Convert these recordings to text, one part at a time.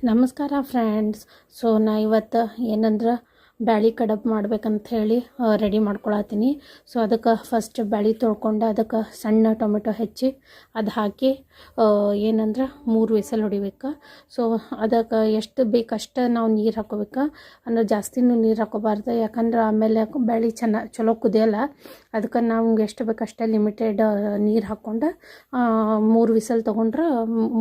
ನಮಸ್ಕಾರ friends. So ನಾ ಇವತ್ತು ಏನಂದ್ರೆ ಬ್ಯಾಳಿ ಕಡಬು ಮಾಡ್ಬೇಕಂತ ಹೇಳಿ ರೆಡಿ ಮಾಡ್ಕೊಳತ್ತೀನಿ. ಸೊ ಅದಕ್ಕೆ ಫಸ್ಟ್ ಬ್ಯಾಳಿ ತೊಳ್ಕೊಂಡು ಅದಕ್ಕೆ ಸಣ್ಣ ಟೊಮೆಟೊ ಹೆಚ್ಚಿ ಅದು ಹಾಕಿ ಏನಂದ್ರೆ 3 ವಿಸಲ್ ಹೊಡಿಬೇಕು. ಸೊ ಅದಕ್ಕೆ ಎಷ್ಟು ಬೇಕಷ್ಟು ನಾವು ನೀರು ಹಾಕೋಬೇಕು. ಅಂದ್ರೆ ಜಾಸ್ತಿನೂ ನೀರು ಹಾಕೋಬಾರ್ದು, ಯಾಕಂದ್ರೆ ಆಮೇಲೆ ಬ್ಯಾಳಿ ಚಲೋ ಕುದಿಯಲ್ಲ. ಅದಕ್ಕೆ ನಮ್ಗೆ ಎಷ್ಟು ಬೇಕಷ್ಟೇ ಲಿಮಿಟೆಡ್ ನೀರು ಹಾಕ್ಕೊಂಡು 3 ವಿಸಲ್ ತೊಗೊಂಡ್ರೆ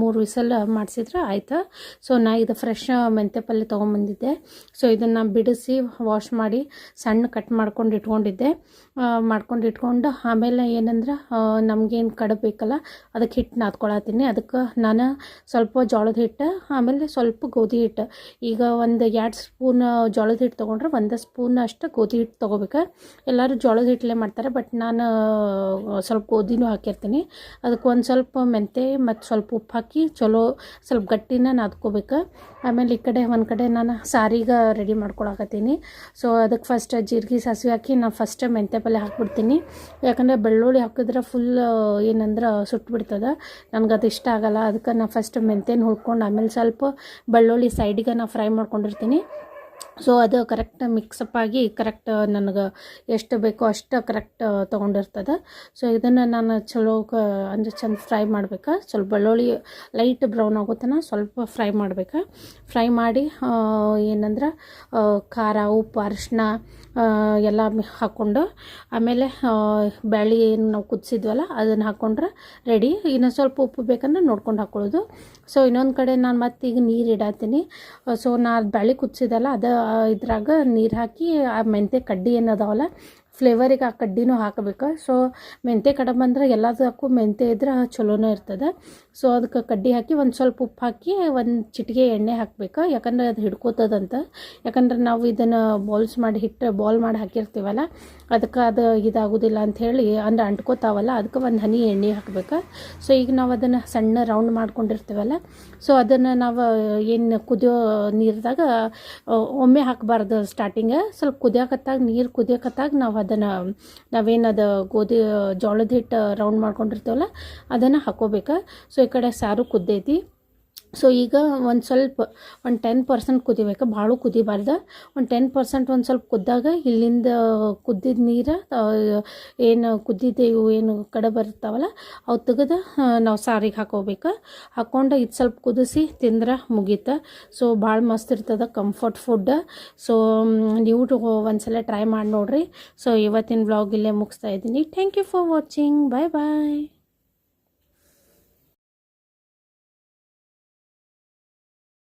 3 ವಿಸಲ್ ಮಾಡಿಸಿದ್ರೆ ಆಯ್ತು. ಸೊ ನಾ ಇದು ಫ್ರೆಶ್ ಮೆಂತ್ಯ ಪಲ್ಯ ತೊಗೊಂಬಂದಿದ್ದೆ. ಸೊ ಇದನ್ನು ಬಿಡಿಸಿ ವಾಶ್ ಮಾಡಿ ಸಣ್ಣ ಕಟ್ ಮಾಡ್ಕೊಂಡು ಇಟ್ಕೊಂಡು ಆಮೇಲೆ ಏನಂದ್ರೆ ನಮಗೇನು ಕಡುಬು ಬೇಕಲ್ಲ ಅದಕ್ಕೆ ಹಿಟ್ಟು ನಾದ್ಕೊಳತ್ತೀನಿ. ಅದಕ್ಕೆ ನಾನು ಸ್ವಲ್ಪ ಜೋಳದ ಹಿಟ್ಟು ಆಮೇಲೆ ಸ್ವಲ್ಪ ಗೋಧಿ ಹಿಟ್ಟು, ಈಗ 1-2 ಸ್ಪೂನ್ ಜೋಳದ ಹಿಟ್ಟು ತೊಗೊಂಡ್ರೆ 1 ಸ್ಪೂನ್ ಅಷ್ಟು ಗೋಧಿ ಹಿಟ್ಟು ತೊಗೋಬೇಕು. ಎಲ್ಲರೂ ಜೋಳದ ಹಿಟ್ಟಲ್ಲೇ ಮಾಡ್ತಾರೆ, ಬಟ್ ನಾನು ಸ್ವಲ್ಪ ಗೋಧಿನೂ ಹಾಕಿರ್ತೀನಿ. ಅದಕ್ಕೆ ಒಂದು ಸ್ವಲ್ಪ ಮೆಂತೆ ಮತ್ತು ಸ್ವಲ್ಪ ಉಪ್ಪು ಹಾಕಿ ಚಲೋ ಸ್ವಲ್ಪ ಗಟ್ಟಿನ ನಾದ್ಕೋಬೇಕು. ಆಮೇಲೆ ಈ ಕಡೆ ಒಂದು ಕಡೆ ನಾನು ಸಾರಿಗೆ ರೆಡಿ ಮಾಡ್ಕೊಳಕತ್ತೀನಿ. ಸೊ ಅದಕ್ಕೆ ಫಸ್ಟ್ ಜೀರಿಗೆ ಸಾಸಿವೆ ಹಾಕಿ ನಾನು ಫಸ್ಟ್ ಮೆಂತ್ಯ ಪಲ್ಯ ಹಾಕ್ಬಿಡ್ತೀನಿ. ಯಾಕಂದರೆ ಬೆಳ್ಳುಳ್ಳಿ ಹಾಕಿದ್ರೆ ಫುಲ್ ಏನಂದ್ರೆ ಸುಟ್ಬಿಡ್ತದೆ, ನನಗೆ ಅದು ಇಷ್ಟ ಆಗಲ್ಲ. ಅದಕ್ಕೆ ನಾನು ಫಸ್ಟ್ ಮೆಂತ್ಯನ ಹುರ್ಕೊಂಡು ಆಮೇಲೆ ಸ್ವಲ್ಪ ಬೆಳ್ಳುಳ್ಳಿ ಸೈಡಿಗೆ ನಾನು ಫ್ರೈ ಮಾಡ್ಕೊಂಡಿರ್ತೀನಿ. ಸೊ ಅದು ಕರೆಕ್ಟ್ ಮಿಕ್ಸಪ್ ಆಗಿ ಕರೆಕ್ಟ್ ನನಗೆ ಎಷ್ಟು ಬೇಕೋ ಅಷ್ಟು ಕರೆಕ್ಟ್ ತೊಗೊಂಡಿರ್ತದೆ. ಸೊ ಇದನ್ನು ನಾನು ಚಲೋ ಅಂದರೆ ಚೆಂದ ಫ್ರೈ ಮಾಡ್ಬೇಕು. ಸ್ವಲ್ಪ ಬೆಳ್ಳುಳ್ಳಿ ಲೈಟ್ ಬ್ರೌನ್ ಆಗೋತನ ಸ್ವಲ್ಪ ಫ್ರೈ ಮಾಡ್ಬೇಕು. ಫ್ರೈ ಮಾಡಿ ಏನಂದ್ರೆ ಖಾರ, ಉಪ್ಪು, ಅರಿಶಿನ ಎಲ್ಲ ಹಾಕ್ಕೊಂಡು ಆಮೇಲೆ ಬ್ಯಾಳಿ ಏನು ನಾವು ಕುದಿಸಿದ್ವಲ್ಲ ಅದನ್ನು ಹಾಕ್ಕೊಂಡ್ರೆ ರೆಡಿ. ಇನ್ನು ಸ್ವಲ್ಪ ಉಪ್ಪು ಬೇಕಂದ್ರೆ ನೋಡ್ಕೊಂಡು ಹಾಕ್ಕೊಳ್ಳೋದು. ಸೊ ಇನ್ನೊಂದು ಕಡೆ ನಾನು ಮತ್ತೀಗ ನೀರು ಇಡತ್ತೀನಿ. ಸೊ ನಾನು ಬ್ಯಾಳಿ ಕುದಿಸಿದಲ್ಲ ಅದು ಇದ್ರಾಗ ನೀರು ಹಾಕಿ ಆ ಮೆಂತ್ಯ ಕಡ್ಡಿ ಏನದಾವಲ್ಲ ಫ್ಲೇವರಿಗೆ ಆ ಕಡ್ಡಿನೂ ಹಾಕಬೇಕು. ಸೊ ಮೆಂತ್ಯ ಕಡಬು ಅಂದ್ರೆ ಎಲ್ಲದಕ್ಕೂ ಮೆಂತ್ಯ ಇದ್ರೆ ಚಲೋನೇ ಇರ್ತದೆ. ಸೊ ಅದಕ್ಕೆ ಕಡ್ಡಿ ಹಾಕಿ ಒಂದು ಸ್ವಲ್ಪ ಉಪ್ಪು ಹಾಕಿ ಒಂದು ಚಿಟಿಕೆ ಎಣ್ಣೆ ಹಾಕಬೇಕು, ಯಾಕಂದರೆ ಅದು ಹಿಡ್ಕೋತದಂತ. ಯಾಕಂದ್ರೆ ನಾವು ಇದನ್ನು ಬಾಲ್ ಮಾಡಿ ಹಾಕಿರ್ತೀವಲ್ಲ ಅದಕ್ಕೆ ಅದು ಇದಾಗೋದಿಲ್ಲ ಅಂಥೇಳಿ, ಅಂದ್ರೆ ಅಂಟ್ಕೋತಾವಲ್ಲ, ಅದಕ್ಕೆ ಒಂದು ಹನಿ ಎಣ್ಣೆ ಹಾಕಬೇಕು. ಸೊ ಈಗ ನಾವು ಅದನ್ನು ಸಣ್ಣ ರೌಂಡ್ ಮಾಡ್ಕೊಂಡಿರ್ತೀವಲ್ಲ, ಸೊ ಅದನ್ನು ನಾವು ಏನು ಕುದಿಯೋ ನೀರ್ದಾಗ ಒಮ್ಮೆ ಹಾಕಬಾರ್ದು. ಸ್ಟಾರ್ಟಿಂಗ್ ಸ್ವಲ್ಪ ನೀರು ಕುದಿಯೋಕತ್ತಾಗ ನಾವೇನದು ಜೋಳದ ಹಿಟ್ಟು ರೌಂಡ್ ಮಾಡ್ಕೊಂಡಿರ್ತೀವಲ್ಲ ಅದನ್ನು ಹಾಕೋಬೇಕು. ಸೊ ಈ ಕಡೆ ಸಾರು ಕುದ್ದೈತಿ. ಸೊ ಈಗ ಒಂದು 10% ಕುದಿಬೇಕು, ಭಾಳ ಕುದಿಬಾರ್ದು. ಒಂದು 10% ಒಂದು ಸ್ವಲ್ಪ ಕುದ್ದಾಗ ಇಲ್ಲಿಂದ ಕುದ್ದಿದ ನೀರು ಏನು ಕುದ್ದಿದ್ದೇವು ಏನು ಕಡೆ ಬರ್ತಾವಲ್ಲ ಅವು ತೆಗೆದು ನಾವು ಸಾರಿಗೆ ಹಾಕೋಬೇಕು. ಹಾಕ್ಕೊಂಡು ಇದು ಸ್ವಲ್ಪ ಕುದಿಸಿ ತಿಂದ್ರೆ ಮುಗೀತು. ಸೊ ಭಾಳ ಮಸ್ತ್ ಇರ್ತದೆ, ಕಂಫರ್ಟ್ ಫುಡ್. ಸೊ ನೀವು ಒಂದ್ಸಲ ಟ್ರೈ ಮಾಡಿ ನೋಡಿರಿ. ಸೊ ಇವತ್ತಿನ ವ್ಲಾಗ್ ಇಲ್ಲೇ ಮುಗಿಸ್ತಾ ಇದ್ದೀನಿ. Thank you for watching. Bye bye.